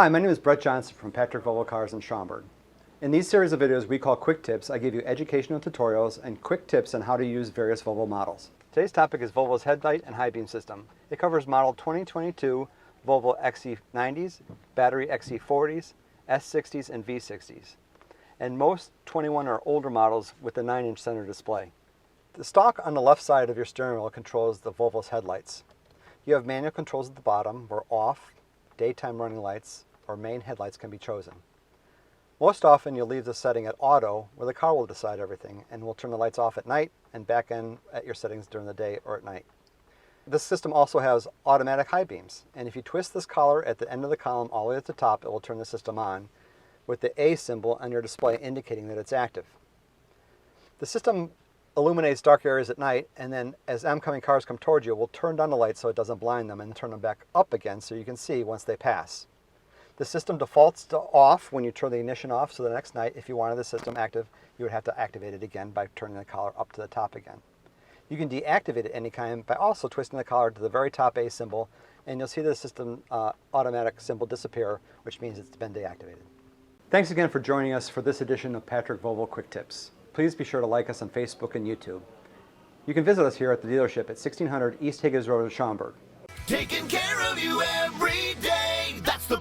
Hi, my name is Brett Johnson from Patrick Volvo Cars in Schaumburg. In these series of videos we call Quick Tips, I give you educational tutorials and quick tips on how to use various Volvo models. Today's topic is Volvo's headlight and high beam system. It covers model 2022 Volvo XC90s, battery XC40s, S60s, and V60s, and most 21 or older models with a 9-inch center display. The stalk on the left side of your steering wheel controls the Volvo's headlights. You have manual controls at the bottom where off, daytime running lights, or main headlights can be chosen. Most often you'll leave the setting at auto, where the car will decide everything and will turn the lights off at night and back in at your settings during the day or at night. This system also has automatic high beams, and if you twist this collar at the end of the column all the way at the top, it will turn the system on, with the A symbol on your display indicating that it's active. The system illuminates dark areas at night, and then as oncoming cars come towards you, it will turn down the lights so it doesn't blind them and turn them back up again so you can see once they pass. The system defaults to off when you turn the ignition off, so the next night, if you wanted the system active, you would have to activate it again by turning the collar up to the top again. You can deactivate it any time by also twisting the collar to the very top A symbol, and you'll see the system automatic symbol disappear, which means it's been deactivated. Thanks again for joining us for this edition of Patrick Volvo Quick Tips. Please be sure to like us on Facebook and YouTube. You can visit us here at the dealership at 1600 East Higgins Rd in Schaumburg. Taking care of you every day, that's the